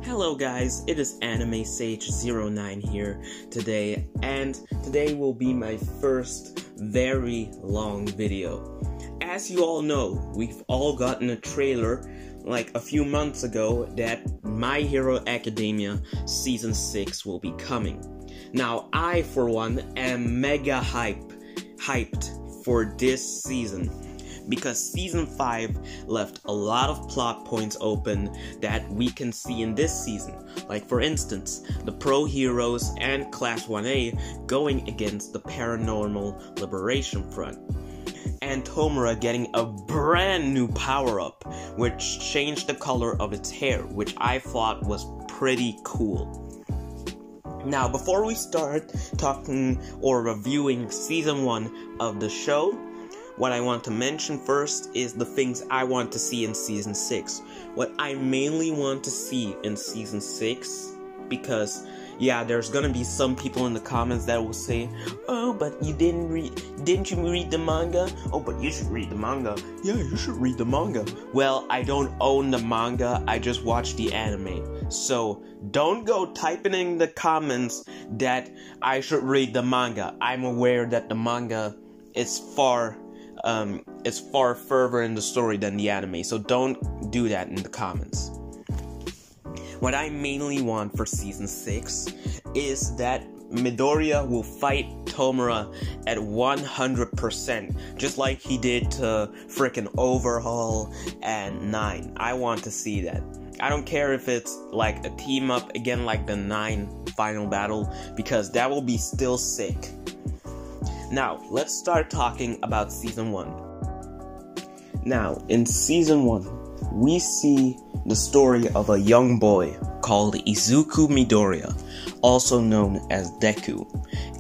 Hello guys, it is Anime Sage 09 here today, and today will be my first very long video. As you all know, we've all gotten a trailer like a few months ago that My Hero Academia Season 6 will be coming. Now I, for one, am mega hyped for this season, because Season 5 left a lot of plot points open that we can see in this season. Like for instance, the Pro Heroes and Class 1A going against the Paranormal Liberation Front. And Tomura getting a brand new power-up, which changed the color of its hair, which I thought was pretty cool. Now, before we start talking or reviewing Season 1 of the show, what I want to mention first is the things I want to see in Season 6. What I mainly want to see in Season 6, because, yeah, there's gonna be some people in the comments that will say, oh, but didn't you read the manga? Oh, but you should read the manga. Yeah, you should read the manga. Well, I don't own the manga, I just watch the anime. So, don't go typing in the comments that I should read the manga. I'm aware that the manga is far further in the story than the anime, so don't do that in the comments. What I mainly want for Season 6 is that Midoriya will fight Tomura at 100%, just like he did to frickin' Overhaul and 9. I want to see that. I don't care if it's like a team up again like the 9 final battle, because that will be still sick. Now, let's start talking about Season 1. Now, in Season 1, we see the story of a young boy called Izuku Midoriya, also known as Deku,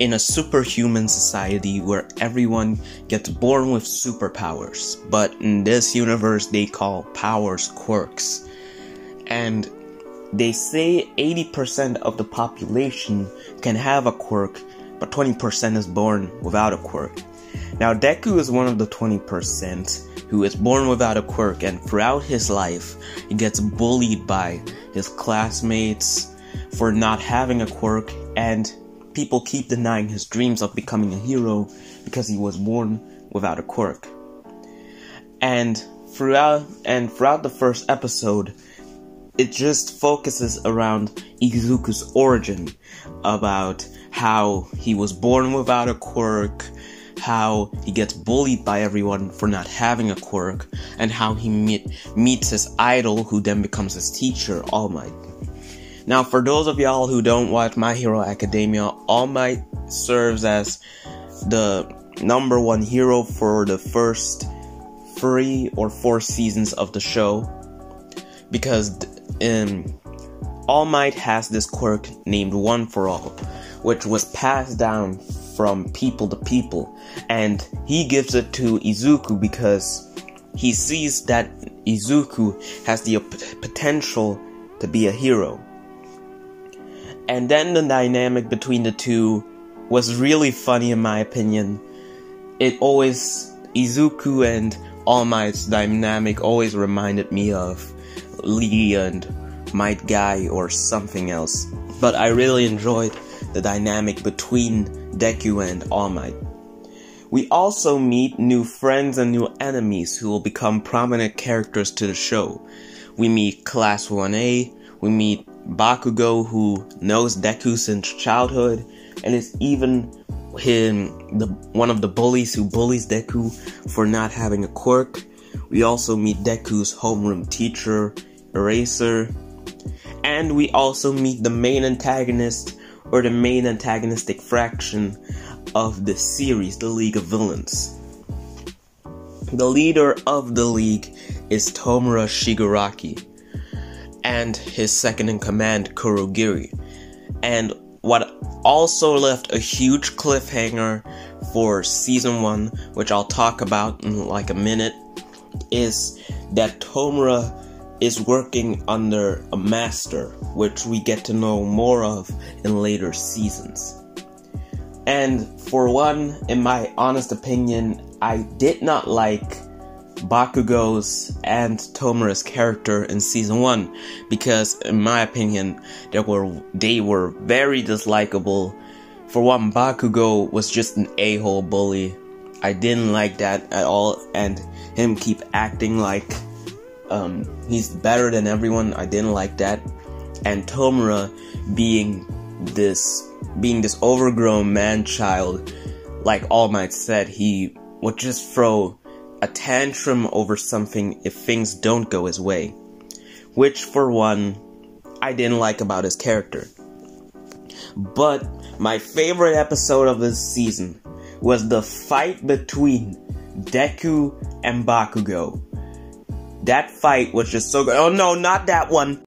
in a superhuman society where everyone gets born with superpowers, but in this universe they call powers quirks. And they say 80% of the population can have a quirk, but 20% is born without a quirk. Now, Deku is one of the 20% who is born without a quirk, and throughout his life, he gets bullied by his classmates for not having a quirk, and people keep denying his dreams of becoming a hero because he was born without a quirk. And throughout the first episode, it just focuses around Izuku's origin, about how he was born without a quirk, how he gets bullied by everyone for not having a quirk, and how he meets his idol, who then becomes his teacher, All Might. Now, for those of y'all who don't watch My Hero Academia, All Might serves as the #1 hero for the first 3 or 4 seasons of the show, because All Might has this quirk named One for All, which was passed down from people to people, and he gives it to Izuku because he sees that Izuku has the potential to be a hero. And then the dynamic between the two was really funny in my opinion. Izuku and All Might's dynamic always reminded me of Lee and Might Guy or something else. But I really enjoyed the dynamic between Deku and All Might. We also meet new friends and new enemies who will become prominent characters to the show. We meet Class 1A, we meet Bakugo, who knows Deku since childhood, and is even one of the bullies who bullies Deku for not having a quirk. We also meet Deku's homeroom teacher, Eraser, and we also meet the main antagonist, or the main antagonistic fraction of the series, the League of Villains. The leader of the League is Tomura Shigaraki, and his second-in-command, Kurogiri. And what also left a huge cliffhanger for Season 1, which I'll talk about in like a minute, is that Tomura is working under a master, which we get to know more of in later seasons. And for one, in my honest opinion, I did not like Bakugo's and Tomura's character in season 1, because in my opinion they were very dislikable. For one, Bakugo was just an a-hole bully. I didn't like that at all, and him keep acting like he's better than everyone. I didn't like that. And Tomura being this overgrown man-child, like All Might said, he would just throw a tantrum over something if things don't go his way. Which, for one, I didn't like about his character. But my favorite episode of this season was the fight between Deku and Bakugo. That fight was just so good. Oh no, not that one!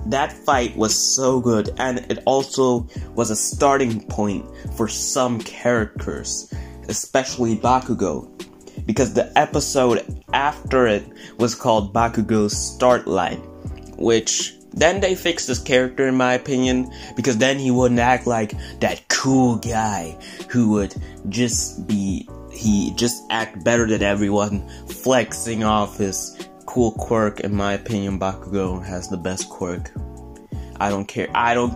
That fight was so good, and it also was a starting point for some characters, especially Bakugo, because the episode after it was called Bakugo's Start Line, which then they fixed his character in my opinion, because then he wouldn't act like that cool guy who would just act better than everyone, flexing off his cool quirk. In my opinion, Bakugo has the best quirk. I don't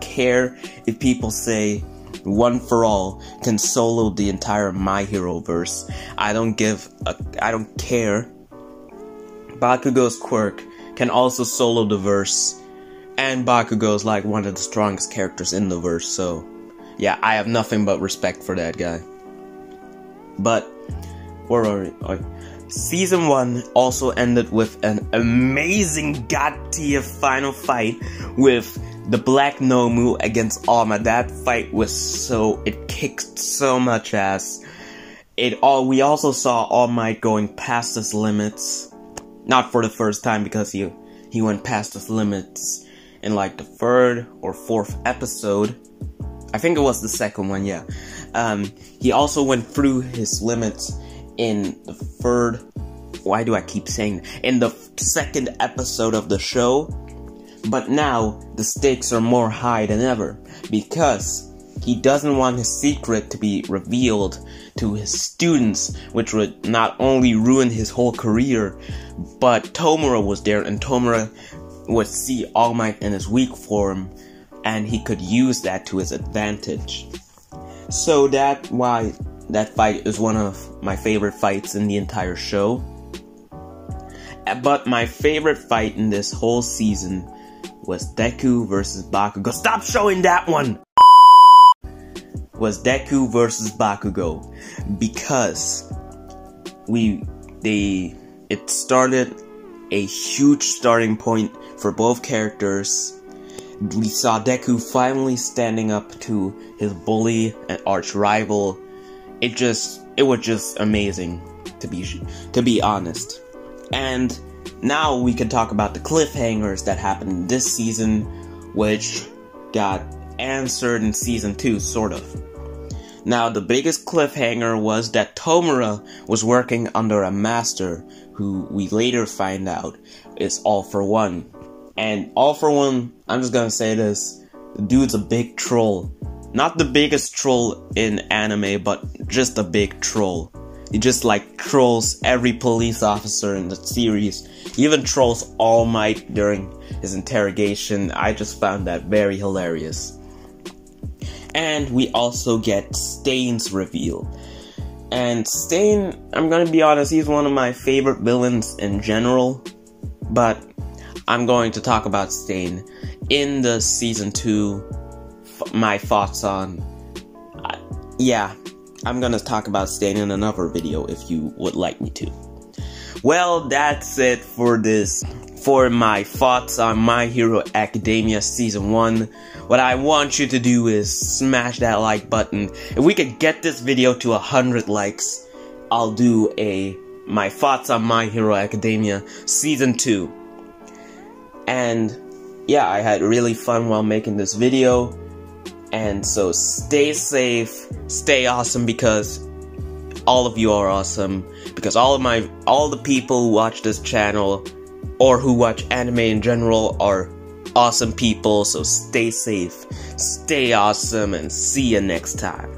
care if people say One for All can solo the entire My Hero verse. I don't care. Bakugo's quirk can also solo the verse, and Bakugo's like one of the strongest characters in the verse, so yeah, I have nothing but respect for that guy. But where are we? Season 1 also ended with an amazing god tier final fight with the Black Nomu against Alma. That fight was it kicked so much ass. We also saw All Might going past his limits. Not for the first time, because he went past his limits in like the 3rd or 4th episode. I think it was the 2nd one, yeah. He also went through his limits in the 3rd, why do I keep saying that? In the 2nd episode of the show. But now, the stakes are more high than ever, because he doesn't want his secret to be revealed to his students, which would not only ruin his whole career, but Tomura was there, and Tomura would see All Might in his weak form, and he could use that to his advantage. So that's why that fight is one of my favorite fights in the entire show. But my favorite fight in this whole season was Deku versus Bakugo. Stop showing that one! Was Deku versus Bakugo, because it started a huge starting point for both characters. We saw Deku finally standing up to his bully and arch rival. It was just amazing, to be honest. And now we can talk about the cliffhangers that happened this season, which got answered in season 2, sort of. Now, the biggest cliffhanger was that Tomura was working under a master who we later find out is All For One. And All For One, I'm just gonna say this, the dude's a big troll. Not the biggest troll in anime, but just a big troll. He just like trolls every police officer in the series. He even trolls All Might during his interrogation. I just found that very hilarious. And we also get Stain's reveal. And Stain, I'm gonna be honest, he's one of my favorite villains in general. But I'm going to talk about Stain in the season 2. My thoughts on... yeah, I'm gonna talk about Stain in another video if you would like me to. Well, that's it for this. For my thoughts on My Hero Academia Season 1, what I want you to do is smash that like button. If we could get this video to 100 likes, I'll do my thoughts on My Hero Academia Season 2. And yeah, I had really fun while making this video. And so stay safe, stay awesome, because all of you are awesome. Because all the people who watch this channel or who watch anime in general are awesome people. So stay safe, stay awesome, and see you next time.